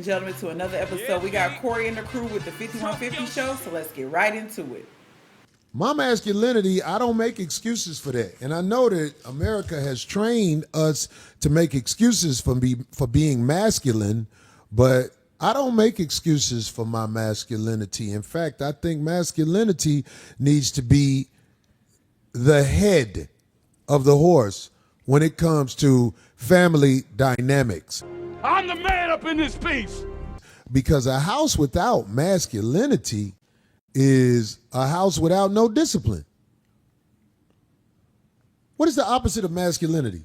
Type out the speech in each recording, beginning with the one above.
gentlemen, to another episode. We got Corey and the crew with the 5150 show, so let's get right into it. My masculinity, I don't make excuses for that. And I know that America has trained us to make excuses for being masculine, but I don't make excuses for my masculinity. In fact, I think masculinity needs to be the head of the horse when it comes to family dynamics. I'm the man up in this piece. Because a house without masculinity is a house without no discipline. What is the opposite of masculinity?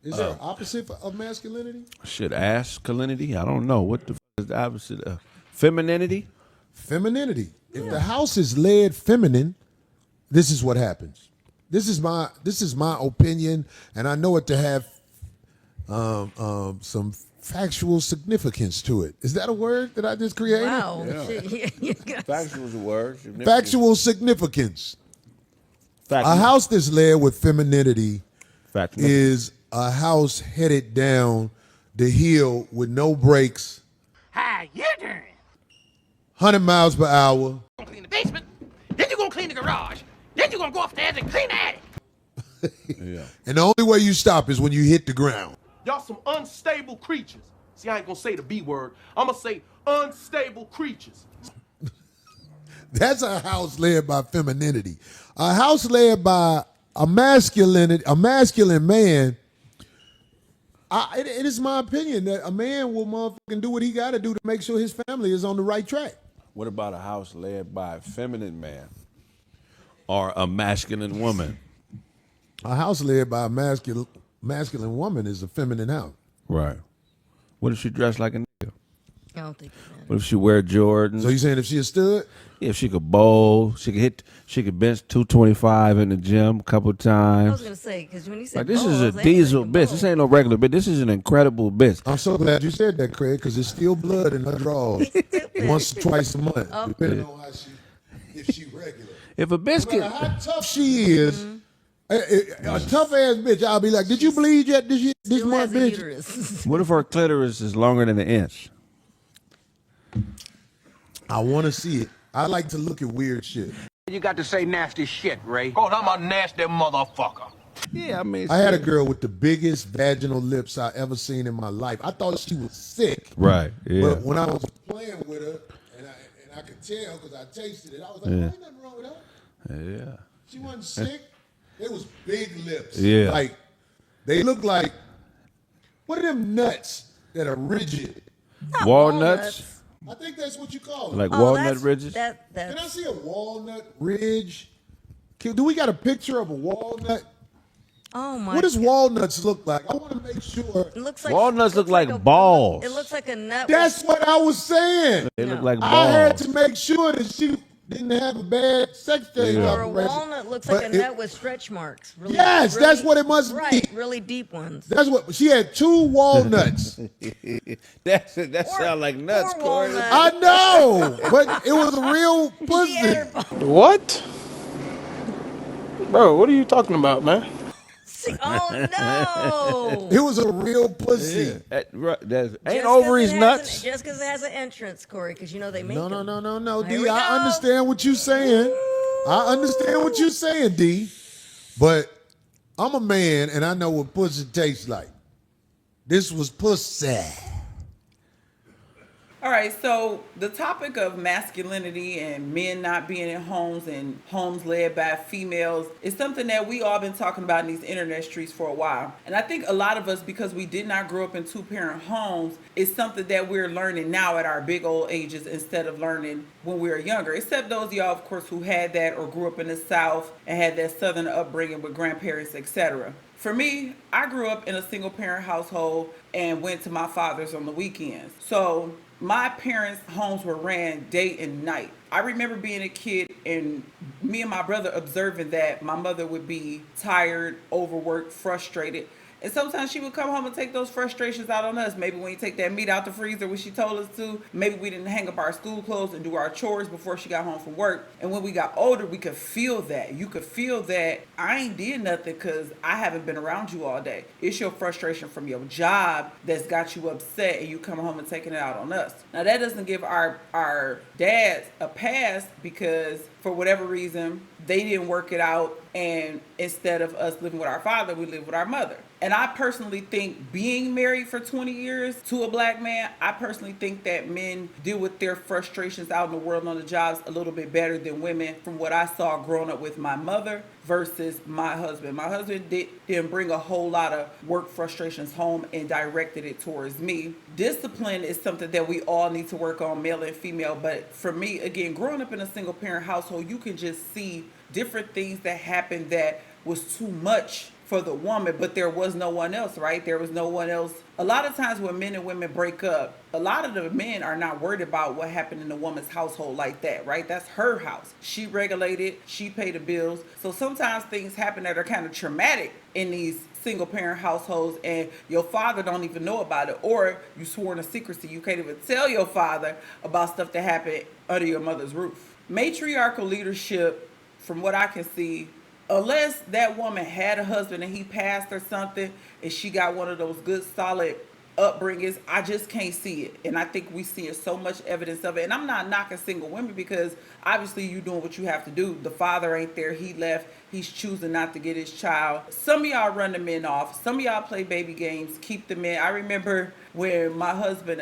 Is there an opposite of masculinity? Shit, masculinity? I don't know. What the is the opposite of femininity? Femininity. If the house is led feminine, this is what happens. This is my opinion, and I know it to have some factual significance to it. Is that a word that I just created? Wow. Yeah. Factual is a word. Factual significance. Factual. A house that's led with femininity Factual. is a house headed down the hill with no brakes, How you doing? 100 miles per hour. Gonna clean the basement, then you're gonna clean the garage, then you're gonna go upstairs and clean the attic. Yeah. And the only way you stop is when you hit the ground. Y'all some unstable creatures. See, I ain't gonna say the B word. I'm gonna say unstable creatures. That's a house led by femininity. A house led by a masculine man. It is my opinion that a man will motherfucking do what he got to do to make sure his family is on the right track. What about a house led by a feminine man or a masculine woman? A house led by a masculine woman is a feminine house. Right. What if she dressed like a nigga? I don't think so. What if she wear Jordans? So you saying if she a stud? Yeah, if she could bowl, she could bench 225 in the gym a couple I was times. gonna say because when you said Like this bowl, is I a was like, diesel like a bitch. bowl. This ain't no regular bitch. This is an incredible bitch. I'm so glad you said that, Craig, because there's still blood in her drawers once or twice a month, depending on if she regular. If a bitch No matter can, how tough she is, a tough ass bitch, I'll be like, did you bleed yet this Still month, has a bitch? uterus. what if her clitoris is longer than an inch? I want to see it. I like to look at weird shit. You got to say nasty shit, Ray. Oh, I'm a nasty motherfucker. Yeah, I mean, I had a girl with the biggest vaginal lips I ever seen in my life. I thought she was sick. right. Yeah. But when I was playing with her, and I could tell because I tasted it, I was like, oh, ain't nothing wrong with her. Yeah. She wasn't sick. It was big lips. Yeah. Like, they look like, what are them nuts that are rigid? Walnuts, I think that's what you call it. like Oh, walnut that's- ridges. Can I That's see a walnut ridge? Do we got a picture of a walnut? oh my. What does walnuts look like? I want to make sure. It looks like Walnuts look like a- balls. It looks like a nut. That's what I was saying. They look like I had balls. to make sure that she didn't have a bad sex change Yeah. or a operation. walnut looks But like a nut with stretch marks. Really, Yes, that's what it must be. Right, really deep ones. That's what she had. 2 walnuts. That sound like nuts, Poor Corey. walnut. I know, but it was a real She had pussy. her- What? Bro, what are you talking about, man? Oh no! It was a real pussy. Ain't ovaries nuts. Just because it has an entrance, Corey, because you know they make No, them. no, Here D. we I go. understand what you're saying. I understand what you're saying, D. But I'm a man and I know what pussy tastes like. This was pussy. All right, so the topic of masculinity and men not being in homes and homes led by females is something that we all been talking about in these internet streets for a while. And I think a lot of us, because we did not grow up in 2-parent homes, is something that we're learning now at our big old ages instead of learning when we were younger. Except those of y'all, of course, who had that or grew up in the South and had that Southern upbringing with grandparents, etc. For me, I grew up in a single parent household and went to my father's on the weekends. So my parents' homes were ran day and night. I remember being a kid and me and my brother observing that my mother would be tired, overworked, frustrated, And sometimes she would come home and take those frustrations out on us. Maybe when you take that meat out the freezer when she told us to. Maybe we didn't hang up our school clothes and do our chores before she got home from work. And when we got older, we could feel that. You could feel that I ain't did nothing because I haven't been around you all day. It's your frustration from your job that's got you upset and you come home and taking it out on us. Now that doesn't give our dads a pass because for whatever reason, they didn't work it out, and instead of us living with our father, we live with our mother. And I personally think being married for 20 years to a black man, I personally think that men deal with their frustrations out in the world on the jobs a little bit better than women from what I saw growing up with my mother versus my husband. My husband didn't bring a whole lot of work frustrations home and directed it towards me. Discipline is something that we all need to work on, male and female. But for me, again, growing up in a single parent household, you can just see different things that happened that was too much for the woman, but there was no one else, right? There was no one else. A lot of times when men and women break up, a lot of the men are not worried about what happened in the woman's household like that, right? That's her house. She regulated, she paid the bills. So sometimes things happen that are kind of traumatic in these single parent households and your father don't even know about it, or you sworn to secrecy. You can't even tell your father about stuff that happened under your mother's roof. Matriarchal leadership, from what I can see, unless that woman had a husband and he passed or something and she got one of those good solid upbringings, I just can't see it. And I think we see so much evidence of it. And I'm not knocking single women because obviously you're doing what you have to do. The father ain't there, he left, he's choosing not to get his child. Some of y'all run the men off, some of y'all play baby games, keep the men. I remember when my husband,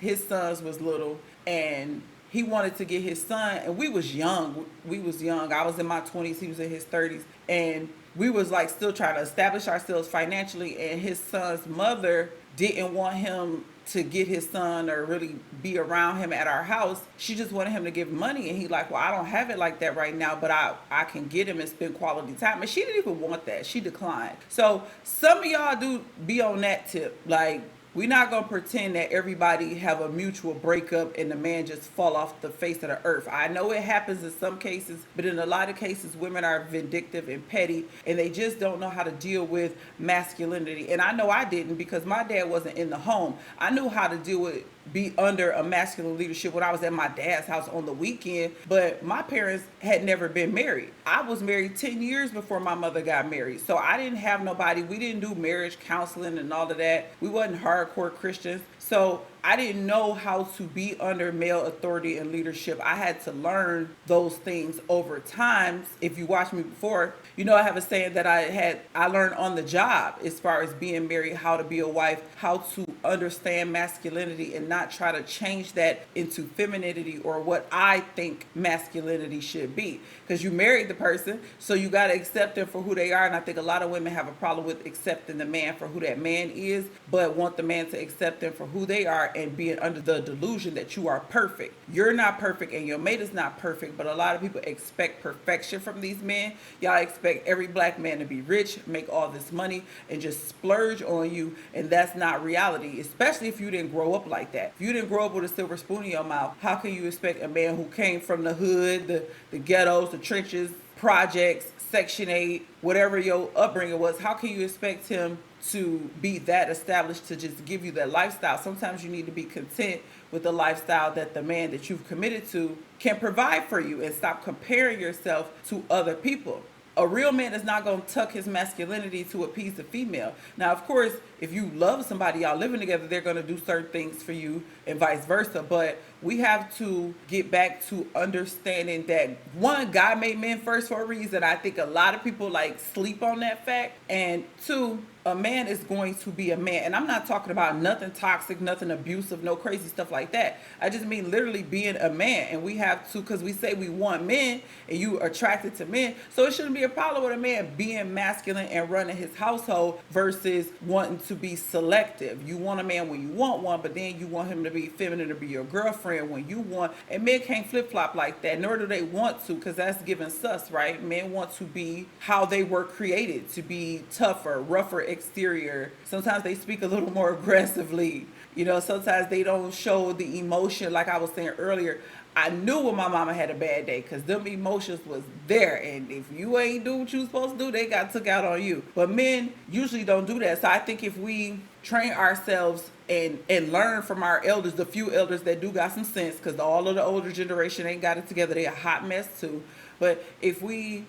his sons was little and he wanted to get his son, and we was young. I was in my 20s, he was in his 30s, and we was like still trying to establish ourselves financially, and his son's mother didn't want him to get his son or really be around him at our house. She just wanted him to give money, and he like, well, I don't have it like that right now, but I can get him and spend quality time. And she didn't even want that. She declined. So some of y'all do be on that tip. Like, we're not going to pretend that everybody have a mutual breakup and the man just fall off the face of the earth. I know it happens in some cases, but in a lot of cases, women are vindictive and petty, and they just don't know how to deal with masculinity. And I know I didn't because my dad wasn't in the home. I knew how to deal with be under a masculine leadership when I was at my dad's house on the weekend, but my parents had never been married. I was married 10 years before my mother got married, so I didn't have nobody. We didn't do marriage counseling and all of that. We wasn't hardcore Christians, so I didn't know how to be under male authority and leadership. I had to learn those things over time. If you watch me before, you know I have a saying that I learned on the job as far as being married, how to be a wife, how to understand masculinity and not try to change that into femininity or what I think masculinity should be. Because you married the person, so you got to accept them for who they are. And I think a lot of women have a problem with accepting the man for who that man is, but want the man to accept them for who they are and being under the delusion that you are perfect. You're not perfect and your mate is not perfect, but a lot of people expect perfection from these men. Y'all expect every black man to be rich, make all this money, and just splurge on you, and that's not reality, especially if you didn't grow up like that. If you didn't grow up with a silver spoon in your mouth, how can you expect a man who came from the hood, the ghettos, the trenches, projects, Section 8, whatever your upbringing was, how can you expect him to be that established to just give you that lifestyle? Sometimes you need to be content with the lifestyle that the man that you've committed to can provide for you and stop comparing yourself to other people. A real man is not going to tuck his masculinity to appease the female. Now, of course, if you love somebody, y'all living together, they're going to do certain things for you and vice versa. But we have to get back to understanding that, one, God made men first for a reason. I think a lot of people like sleep on that fact. And two, a man is going to be a man. And I'm not talking about nothing toxic, nothing abusive, no crazy stuff like that. I just mean literally being a man. And we have to, because we say we want men and you are attracted to men. So it shouldn't be a problem with a man being masculine and running his household versus wanting to be selective. You want a man when you want one, but then you want him to be feminine, to be your girlfriend when you want. And men can't flip-flop like that, nor do they want to, because that's giving sus, right? Men want to be how they were created, to be tougher, rougher exterior. Sometimes they speak a little more aggressively. You know, sometimes they don't show the emotion like I was saying earlier. I knew when my mama had a bad day because them emotions was there. And if you ain't do what you supposed to do, they got took out on you. But men usually don't do that. So I think if we train ourselves and learn from our elders, the few elders that do got some sense, because all of the older generation ain't got it together. They a hot mess too. But if we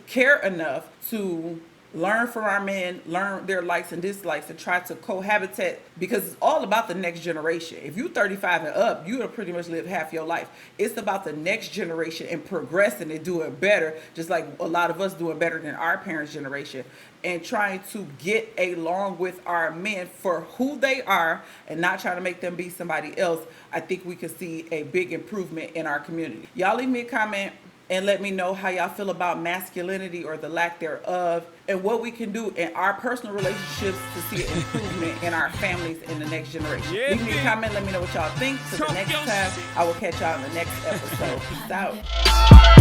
care enough to learn from our men, learn their likes and dislikes, and try to cohabitate, because it's all about the next generation. If you 35 and up, you have pretty much lived half your life. It's about the next generation and progressing and doing better, just like a lot of us doing better than our parents' generation, and trying to get along with our men for who they are and not trying to make them be somebody else. I think we could see a big improvement in our community. Y'all leave me a comment and let me know how y'all feel about masculinity or the lack thereof, and what we can do in our personal relationships to see an improvement in our families in the next generation. Leave me a comment, let me know what y'all think. Till the next time, I will catch y'all in the next episode. Peace out.